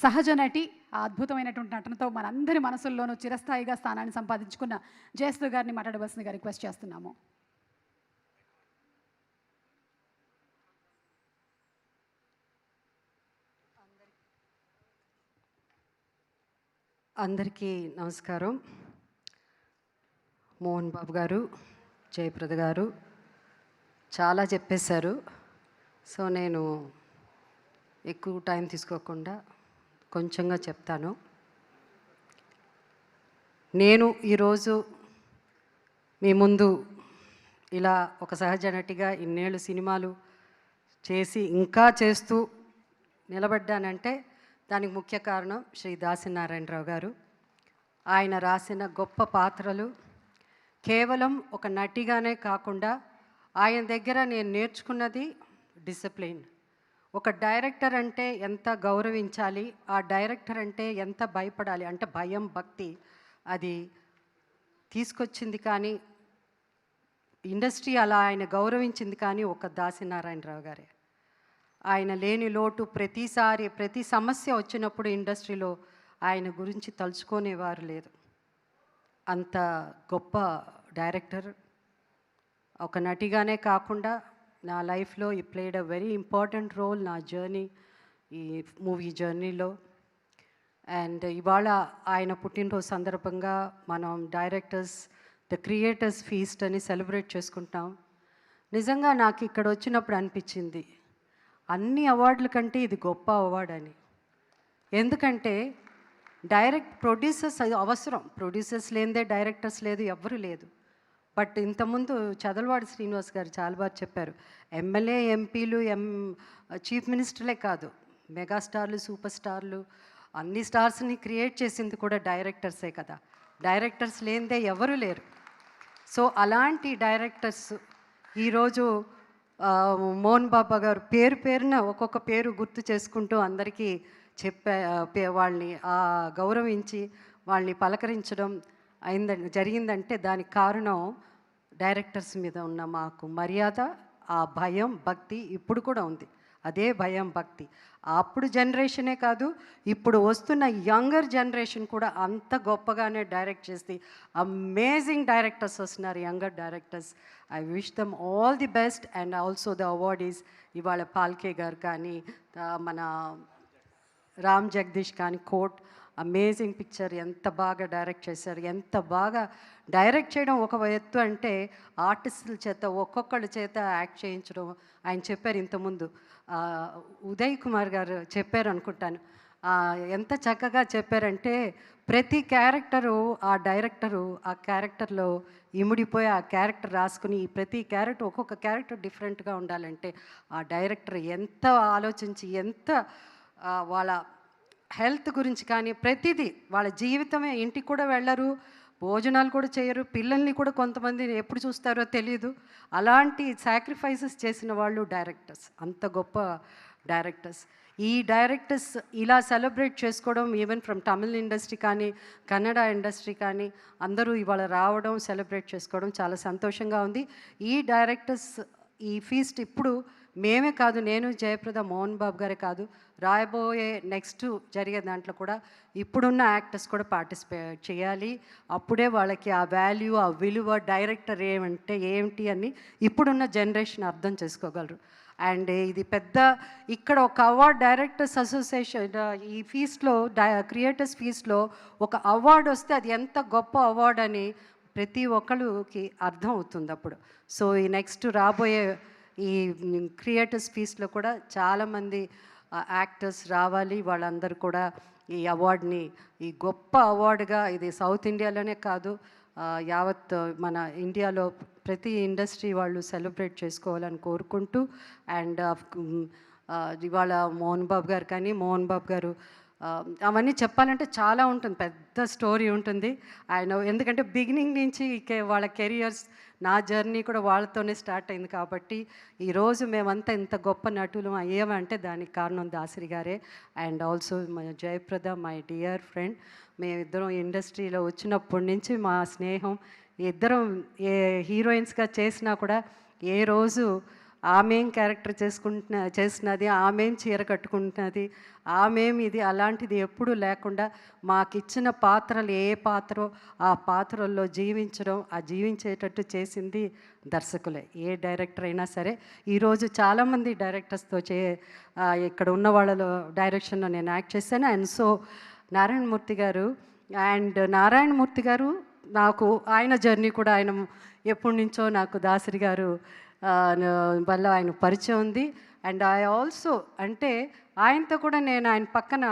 సహజ నటి, ఆ అద్భుతమైనటువంటి నటనతో మనందరి మనసుల్లోనూ చిరస్థాయిగా స్థానాన్ని సంపాదించుకున్న జయసుధ గారిని మాట్లాడవలసిందిగా రిక్వెస్ట్ చేస్తున్నాము. అందరికీ నమస్కారం. మోహన్ బాబు గారు, జయప్రద గారు చాలా చెప్పేశారు. సో నేను ఎక్కువ టైం తీసుకోకుండా కొంచెంగా చెప్తాను. నేను ఈరోజు మీ ముందు ఇలా ఒక సహజ నటిగా ఇన్నేళ్ళు సినిమాలు చేసి ఇంకా చేస్తూ నిలబడ్డానంటే దానికి ముఖ్య కారణం శ్రీ దాసనారాయణరావు గారు. ఆయన రాసిన గొప్ప పాత్రలు కేవలం ఒక నటిగానే కాకుండా ఆయన దగ్గర నేను నేర్చుకున్నది డిసిప్లిన్. ఒక డైరెక్టర్ అంటే ఎంత గౌరవించాలి, ఆ డైరెక్టర్ అంటే ఎంత భయపడాలి, అంటే భయం భక్తి అది తీసుకొచ్చింది. కానీ ఇండస్ట్రీ అలా ఆయన గౌరవించింది కానీ ఒక దాసనారాయణరావు గారే. ఆయన లేని లోటు ప్రతిసారి ప్రతి సమస్య వచ్చినప్పుడు ఇండస్ట్రీలో ఆయన గురించి తలుచుకునేవారు లేదు. అంత గొప్ప డైరెక్టర్. ఒక నటిగానే కాకుండా నా లైఫ్లో ఈ played a very important role నా జర్నీ, ఈ మూవీ జర్నీలో. అండ్ ఇవాళ ఆయన పుట్టినరోజు సందర్భంగా మనం డైరెక్టర్స్ ద క్రియేటర్స్ ఫీస్ట్ అని సెలబ్రేట్ చేసుకుంటాం. నిజంగా నాకు ఇక్కడ వచ్చినప్పుడు అనిపించింది అన్ని అవార్డుల కంటే ఇది గొప్ప అవార్డు అని. ఎందుకంటే ప్రొడ్యూసర్స్ అవసరం, ప్రొడ్యూసర్స్ లేనిదే డైరెక్టర్స్ లేదు, ఎవ్వరూ లేదు. బట్ ఇంతకుముందు చదలవాడి శ్రీనివాస్ గారు చాలా బాగా చెప్పారు. ఎమ్మెల్యే, ఎంపీలు, చీఫ్ మినిస్టర్లే కాదు, మెగాస్టార్లు, సూపర్ స్టార్లు, అన్ని స్టార్స్ని క్రియేట్ చేసింది కూడా డైరెక్టర్సే కదా. డైరెక్టర్స్ లేనిదే ఎవరు లేరు. సో అలాంటి డైరెక్టర్స్ ఈరోజు మోహన్ బాబా గారు పేరు పేరున ఒక్కొక్క పేరు గుర్తు చేసుకుంటూ అందరికీ వాళ్ళని గౌరవించి వాళ్ళని పలకరించడం జరిగిందంటే దానికి కారణం డైరెక్టర్స్ మీద ఉన్న మాకు మర్యాద, ఆ భయం భక్తి ఇప్పుడు కూడా ఉంది. అదే భయం భక్తి అప్పుడు జనరేషనే కాదు, ఇప్పుడు వస్తున్న యంగర్ జనరేషన్ కూడా అంత గొప్పగానే డైరెక్ట్ చేసి అమేజింగ్ డైరెక్టర్స్ వస్తున్నారు, younger directors. I wish them all the best. And also the awardees ఇవాళ పాల్కే గారు కానీ, మన రామ్ జగదీష్ కానీ, కోట్ అమేజింగ్ పిక్చర్, ఎంత బాగా డైరెక్ట్ చేశారు. ఎంత బాగా డైరెక్ట్ చేయడం ఒక ఎత్తు అంటే ఆర్టిస్టుల చేత ఒక్కొక్కళ్ళ చేత యాక్ట్ చేయించడం. ఆయన చెప్పారు ఇంతకుముందు, ఉదయ్ కుమార్ గారు చెప్పారు అనుకుంటాను, ఎంత చక్కగా చెప్పారంటే ప్రతి క్యారెక్టరు ఆ డైరెక్టరు ఆ క్యారెక్టర్లో ఇముడిపోయి ఆ క్యారెక్టర్ రాసుకుని, ప్రతి క్యారెక్టర్ ఒక్కొక్క క్యారెక్టర్ డిఫరెంట్గా ఉండాలంటే ఆ డైరెక్టర్ ఎంత ఆలోచించి, ఎంత వాళ్ళ హెల్త్ గురించి కానీ ప్రతిదీ, వాళ్ళ జీవితమే, ఇంటికి కూడా వెళ్ళరు, భోజనాలు కూడా చేయరు, పిల్లల్ని కూడా కొంతమంది ఎప్పుడు చూస్తారో తెలియదు. అలాంటి సాక్రిఫైసెస్ చేసిన వాళ్ళు డైరెక్టర్స్, అంత గొప్ప డైరెక్టర్స్. ఈ డైరెక్టర్స్ ఇలా సెలబ్రేట్ చేసుకోవడం, ఈవెన్ ఫ్రమ్ తమిళ్ ఇండస్ట్రీ కానీ, కన్నడ ఇండస్ట్రీ కానీ అందరూ ఇవాళ రావడం, సెలబ్రేట్ చేసుకోవడం చాలా సంతోషంగా ఉంది. ఈ డైరెక్టర్స్ ఈ ఫీస్ట్ ఇప్పుడు మేమే కాదు, నేను, జయప్రద, మోహన్ బాబు గారే కాదు, రాయబోయే నెక్స్ట్ జరిగే దాంట్లో కూడా ఇప్పుడున్న యాక్టర్స్ కూడా పార్టిసిపేట్ చేయాలి. అప్పుడే వాళ్ళకి ఆ వాల్యూ, ఆ విలువ, డైరెక్టర్ ఏమంటే ఏమిటి అని ఇప్పుడున్న జనరేషన్ అర్థం చేసుకోగలరు. అండ్ ఇది పెద్ద ఇక్కడ ఒక అవార్డ్, డైరెక్టర్స్ అసోసియేషన్ ఈ ఫీస్ట్లో, క్రియేటర్స్ ఫీస్ట్లో ఒక అవార్డు వస్తే అది ఎంత గొప్ప అవార్డు అని ప్రతి ఒక్కరికి అర్థం అవుతుంది అప్పుడు. సో ఈ నెక్స్ట్ రాబోయే ఈ క్రియేటర్స్ ఫీస్ట్లో కూడా చాలామంది యాక్టర్స్ రావాలి. వాళ్ళందరూ కూడా ఈ అవార్డుని, ఈ గొప్ప అవార్డుగా, ఇది సౌత్ ఇండియాలోనే కాదు యావత్ మన ఇండియాలో ప్రతి ఇండస్ట్రీ వాళ్ళు సెలబ్రేట్ చేసుకోవాలని కోరుకుంటూ. అండ్ ఇవాళ మోహన్ బాబు గారు కానీ, మోహన్ బాబు గారు అవన్నీ చెప్పాలంటే చాలా ఉంటుంది, పెద్ద స్టోరీ ఉంటుంది ఆయన. ఎందుకంటే బిగినింగ్ నుంచి వాళ్ళ కెరియర్స్, నా జర్నీ కూడా వాళ్ళతోనే స్టార్ట్ అయింది కాబట్టి ఈరోజు మేమంతా ఇంత గొప్ప నటులు అయ్యామంటే దానికి కారణం దాసరి గారే. And also my Jayaprada, my dear friend. మేమిద్దరం ఇండస్ట్రీలో వచ్చినప్పటి నుంచి మా స్నేహం, ఇద్దరం ఏ హీరోయిన్స్గా చేసినా కూడా ఏ రోజు ఆమెం క్యారెక్టర్ చేసినది, ఆమెం చీర కట్టుకుంటున్నది, ఆమెం ఇది అలాంటిది ఎప్పుడూ లేకుండా మాకిచ్చిన పాత్రలు ఏ పాత్రో ఆ పాత్రల్లో జీవించడం, ఆ జీవించేటట్టు చేసింది దర్శకులే. ఏ డైరెక్టర్ అయినా సరే. ఈరోజు చాలామంది డైరెక్టర్స్తో ఇక్కడ ఉన్న వాళ్ళలో డైరెక్షన్లో నేను యాక్ట్ చేశాను. అండ్ సో నారాయణమూర్తి గారు నాకు ఆయన జర్నీ కూడా ఆయన ఎప్పటి నుంచో నాకు దాసరి గారు వల్ల ఆయన పరిచయం ఉంది. అండ్ ఐ ఆల్సో అంటే ఆయనతో కూడా నేను ఆయన పక్కన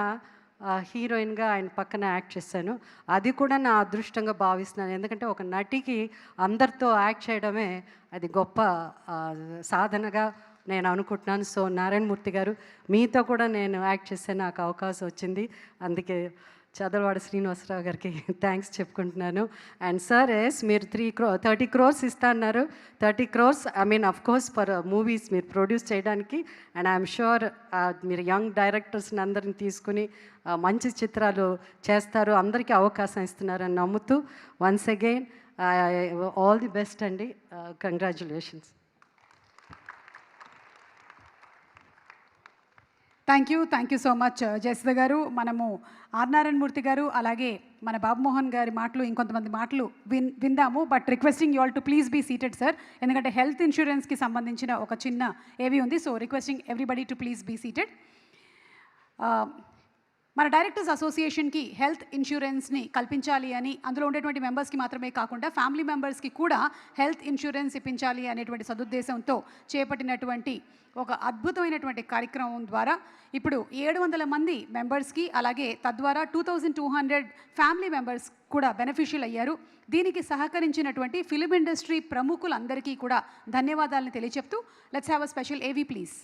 హీరోయిన్గా ఆయన పక్కన యాక్ట్ చేశాను. అది కూడా నా అదృష్టంగా భావిస్తున్నాను. ఎందుకంటే ఒక నటికి అందరితో యాక్ట్ చేయడమే అది గొప్ప సాధనగా నేను అనుకుంటున్నాను. సో నారాయణమూర్తి గారు మీతో కూడా నేను యాక్ట్ చేసే నాకు అవకాశం వచ్చింది. అందుకే చదలవాడ శ్రీనివాసరావు గారికి థ్యాంక్స్ చెప్పుకుంటున్నాను. అండ్ సార్ మీరు 30 crores ఇస్తా అన్నారు. 30 crores I mean of course for movies మీరు ప్రొడ్యూస్ చేయడానికి. అండ్ ఐఎమ్ షూర్ మీరు యంగ్ డైరెక్టర్స్ని అందరిని తీసుకుని మంచి చిత్రాలు చేస్తారు, అందరికీ అవకాశం ఇస్తున్నారని నమ్ముతూ once again all the best అండి. Congratulations. Thank you so much Jayasudha garu. మనము ఆర్ నారాయణమూర్తి గారు అలాగే మన బాబుమోహన్ గారి మాటలు ఇంకొంతమంది మాటలు విందాము. But requesting you all to please be seated sir, ఎందుకంటే హెల్త్ ఇన్సూరెన్స్కి సంబంధించిన ఒక చిన్న ఏవి ఉంది. So requesting everybody to please be seated. మన డైరెక్టర్స్ అసోసియేషన్కి హెల్త్ ఇన్సూరెన్స్ని కల్పించాలి అని, అందులో ఉండేటువంటి మెంబర్స్కి మాత్రమే కాకుండా ఫ్యామిలీ మెంబర్స్కి కూడా హెల్త్ ఇన్సూరెన్స్ ఇప్పించాలి అనేటువంటి సదుద్దేశంతో చేపట్టినటువంటి ఒక అద్భుతమైనటువంటి కార్యక్రమం ద్వారా ఇప్పుడు 700 మంది మెంబర్స్కి అలాగే తద్వారా 2200 ఫ్యామిలీ మెంబర్స్ కూడా బెనిఫిషియల్ అయ్యారు. దీనికి సహకరించినటువంటి ఫిలిం ఇండస్ట్రీ ప్రముఖులందరికీ కూడా ధన్యవాదాలను తెలియచెప్తూ లెట్స్ హ్యావ్ అ స్పెషల్ ఏవీ ప్లీజ్.